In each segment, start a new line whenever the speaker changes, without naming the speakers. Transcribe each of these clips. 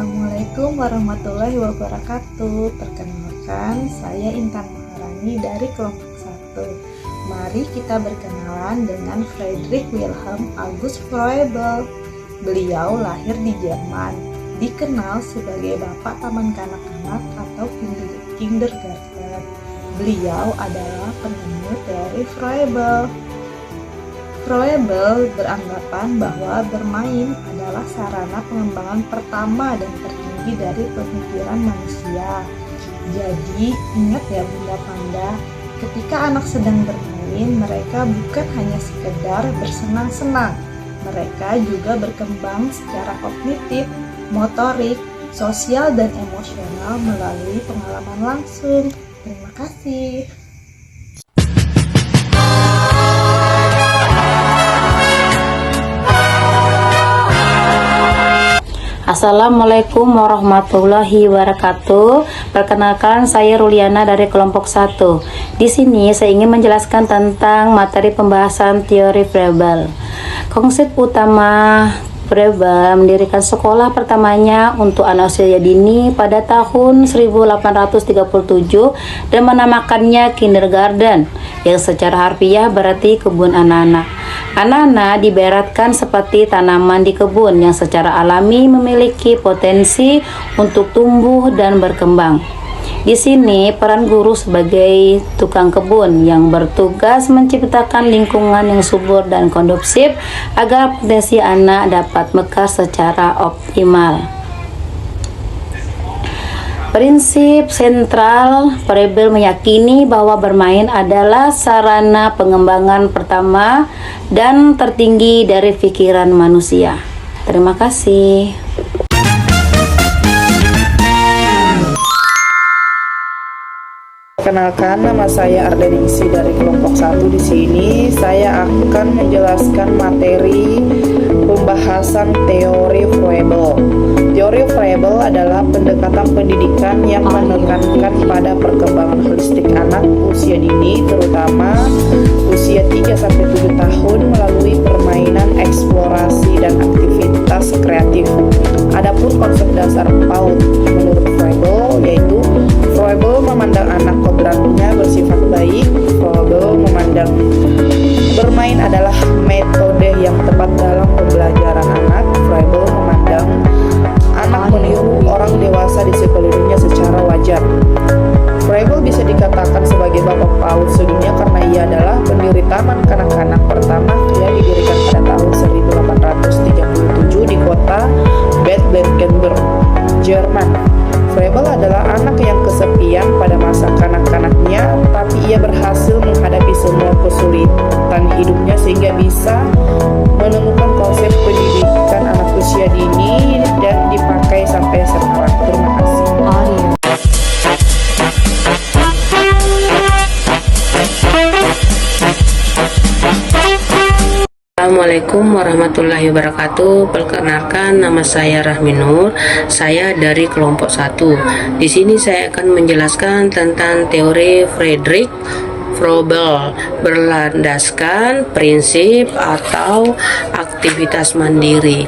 Assalamualaikum warahmatullahi wabarakatuh. Perkenalkan, saya Intan Maharani dari kelompok 1. Mari kita berkenalan dengan Friedrich Wilhelm August Froebel. Beliau lahir di Jerman, dikenal sebagai Bapak Taman Kanak-kanak atau Kindergarten. Beliau adalah penemu teori Froebel. Froebel beranggapan bahwa bermain adalah sarana pengembangan pertama dan tertinggi dari pemikiran manusia. Jadi, ingat ya Bunda Panda, ketika anak sedang bermain, mereka bukan hanya sekedar bersenang-senang. Mereka juga berkembang secara kognitif, motorik, sosial, dan emosional melalui pengalaman langsung. Terima kasih.
Assalamualaikum warahmatullahi wabarakatuh. Perkenalkan, saya Ruliana dari kelompok 1. Di sini saya ingin menjelaskan tentang materi pembahasan teori Froebel. Konsep utama Froebel mendirikan sekolah pertamanya untuk anak usia dini pada tahun 1837 dan menamakannya Kindergarten, yang secara harfiah berarti kebun anak-anak. Anak-anak diibaratkan seperti tanaman di kebun yang secara alami memiliki potensi untuk tumbuh dan berkembang. Di sini peran guru sebagai tukang kebun yang bertugas menciptakan lingkungan yang subur dan kondusif agar potensi anak dapat mekar secara optimal. Prinsip sentral Froebel meyakini bahwa bermain adalah sarana pengembangan pertama dan tertinggi dari pikiran manusia. Terima kasih.
Perkenalkan, nama saya Ardeningsi dari kelompok 1. Di sini saya akan menjelaskan materi pembahasan teori Froebel. Teori Froebel adalah pendekatan pendidikan yang menekankan pada perkembangan holistik anak usia dini, terutama usia 3-7 tahun melalui permainan, eksplorasi, dan aktivitas kreatif. Adapun konsep dasar PAUD menurut Froebel yaitu Froebel memandang anak kodratnya bersifat baik. Froebel memandang bermain adalah metode yang tepat dalam pembelajaran anak. Froebel memandang anak meniru orang dewasa di sekelilingnya secara wajar. Froebel bisa dikatakan sebagai bapak PAUD sedunia karena ia adalah pendiri taman kanak-kanak pertama yang didirikan pada tahun 1837 di kota Bad Blankenburg, Jerman. Froebel adalah anak yang kesepian pada masa kanak-kanaknya, tapi ia berhasil menghadapi semua kesulitan hidupnya sehingga bisa menemukan konsep pendidikan anak usia dini dan dipakai sampai sekarang. Terima kasih.
Assalamualaikum warahmatullahi wabarakatuh. Perkenalkan, nama saya Rahmi Nur. Saya dari kelompok 1. Di sini saya akan menjelaskan tentang teori Friedrich Froebel berlandaskan prinsip atau aktivitas mandiri,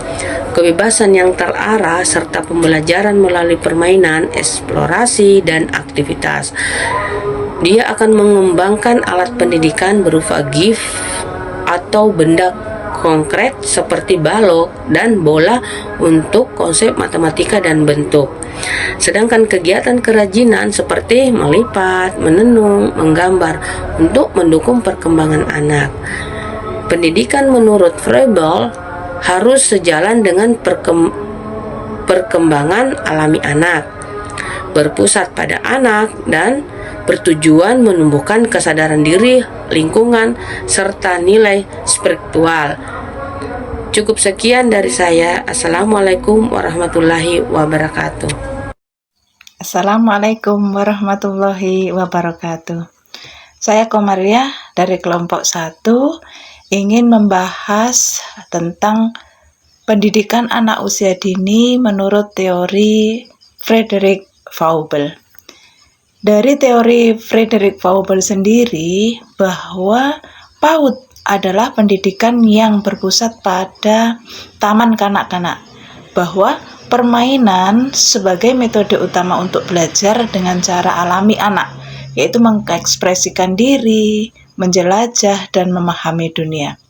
kebebasan yang terarah serta pembelajaran melalui permainan, eksplorasi, dan aktivitas. Dia akan mengembangkan alat pendidikan berupa gift atau benda konkret seperti balok dan bola untuk konsep matematika dan bentuk. Sedangkan kegiatan kerajinan seperti melipat, menenun, menggambar untuk mendukung perkembangan anak. Pendidikan menurut Froebel harus sejalan dengan perkembangan alami anak, berpusat pada anak dan bertujuan menumbuhkan kesadaran diri, lingkungan, serta nilai spiritual. Cukup sekian dari saya. Assalamualaikum warahmatullahi wabarakatuh.
Assalamualaikum warahmatullahi wabarakatuh. Saya Komaria dari kelompok 1 ingin membahas tentang pendidikan anak usia dini menurut teori Friedrich Froebel. Dari teori Friedrich Froebel sendiri bahwa PAUD adalah pendidikan yang berpusat pada taman kanak-kanak.
bahwa permainan sebagai metode utama untuk belajar dengan cara alami anak, yaitu mengekspresikan diri, menjelajah, dan memahami dunia,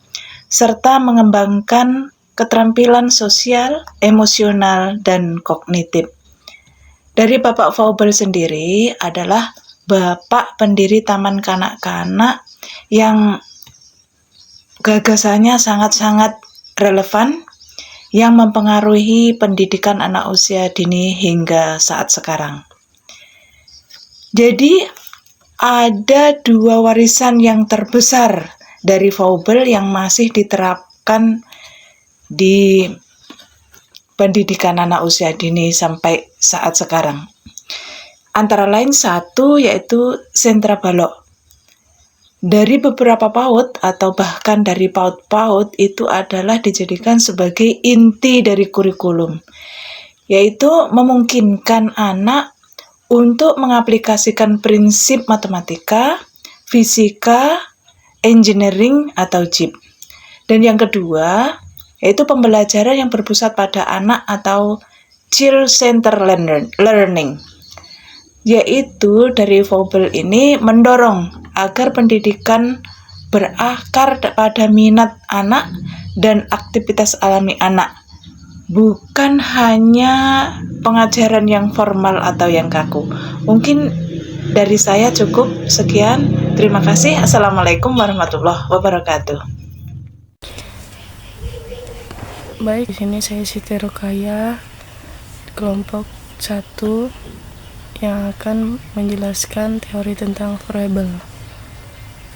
serta mengembangkan keterampilan sosial, emosional, dan kognitif. Dari Bapak Faubel sendiri adalah Bapak pendiri Taman Kanak-kanak yang gagasannya sangat-sangat relevan, yang mempengaruhi pendidikan anak usia dini hingga saat sekarang. Jadi ada dua warisan yang terbesar dari Faubel yang masih diterapkan di pendidikan anak usia dini sampai saat sekarang. Antara lain satu yaitu sentra balok. Dari beberapa PAUD atau bahkan dari PAUD-PAUD itu adalah dijadikan sebagai inti dari kurikulum, yaitu memungkinkan anak untuk mengaplikasikan prinsip matematika, fisika, engineering atau JIP. Dan yang kedua, yaitu pembelajaran yang berpusat pada anak atau child-centered learning. Yaitu dari Faubel ini mendorong agar pendidikan berakar pada minat anak dan aktivitas alami anak, bukan hanya pengajaran yang formal atau yang kaku. Mungkin dari saya cukup sekian. Terima kasih. Assalamualaikum warahmatullahi wabarakatuh.
Baik, di sini saya Siti Rukaya, kelompok 1 yang akan menjelaskan teori tentang Froebel.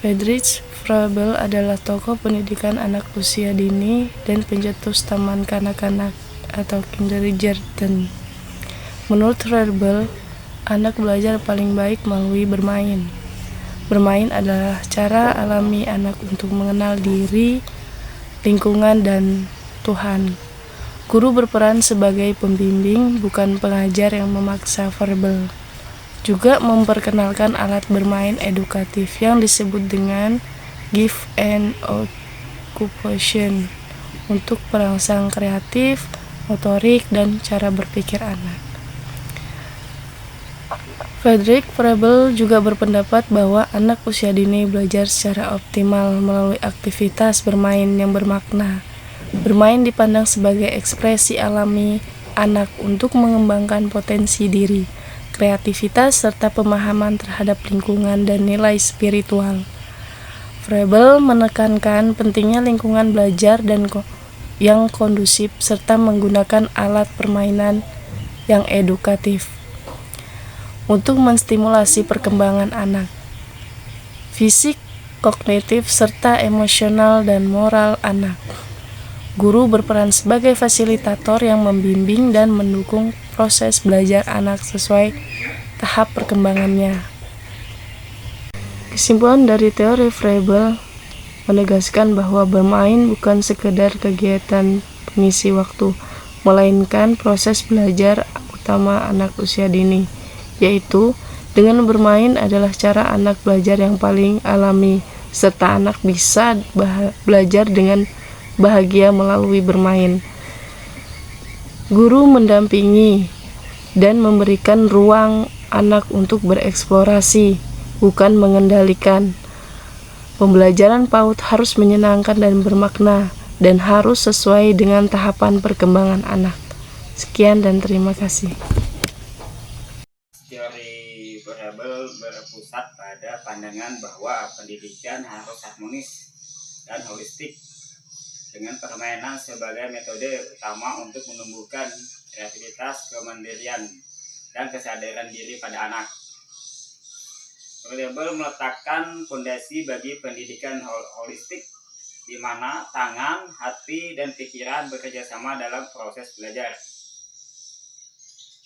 Friedrich Froebel adalah tokoh pendidikan anak usia dini dan pencetus taman kanak-kanak atau Kindergarten. Menurut Froebel, anak belajar paling baik melalui bermain. Bermain adalah cara alami anak untuk mengenal diri, lingkungan, dan Tuhan. Guru berperan sebagai pembimbing, bukan pengajar yang memaksa verbal. Juga memperkenalkan alat bermain edukatif yang disebut dengan gift and occupation untuk perangsang kreatif, motorik, dan cara berpikir anak. Friedrich Froebel juga berpendapat bahwa anak usia dini belajar secara optimal melalui aktivitas bermain yang bermakna. Bermain dipandang sebagai ekspresi alami anak untuk mengembangkan potensi diri, kreativitas, serta pemahaman terhadap lingkungan dan nilai spiritual. Froebel menekankan pentingnya lingkungan belajar dan yang kondusif serta menggunakan alat permainan yang edukatif untuk menstimulasi perkembangan anak, fisik, kognitif, serta emosional dan moral anak. Guru berperan sebagai fasilitator yang membimbing dan mendukung proses belajar anak sesuai tahap perkembangannya. Kesimpulan dari teori Froebel menegaskan bahwa bermain bukan sekedar kegiatan pengisi waktu, melainkan proses belajar utama anak usia dini, yaitu dengan bermain adalah cara anak belajar yang paling alami, serta anak bisa belajar dengan bahagia melalui bermain. Guru mendampingi dan memberikan ruang anak untuk bereksplorasi, bukan mengendalikan. Pembelajaran PAUD harus menyenangkan dan bermakna, dan harus sesuai dengan tahapan perkembangan anak. Sekian dan terima kasih.
Teori Froebel berpusat pada pandangan bahwa pendidikan harus harmonis dan holistik, dengan permainan sebagai metode utama untuk menumbuhkan kreativitas, kemandirian, dan kesadaran diri pada anak. Froebel meletakkan fondasi bagi pendidikan holistik, di mana tangan, hati, dan pikiran bekerja sama dalam proses belajar.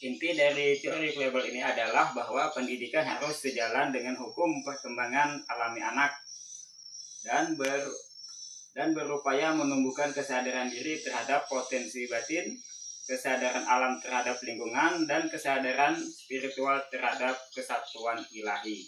Inti dari teori Froebel ini adalah bahwa pendidikan harus sejalan dengan hukum perkembangan alami anak dan berupaya menumbuhkan kesadaran diri terhadap potensi batin, kesadaran alam terhadap lingkungan, dan kesadaran spiritual terhadap kesatuan ilahi.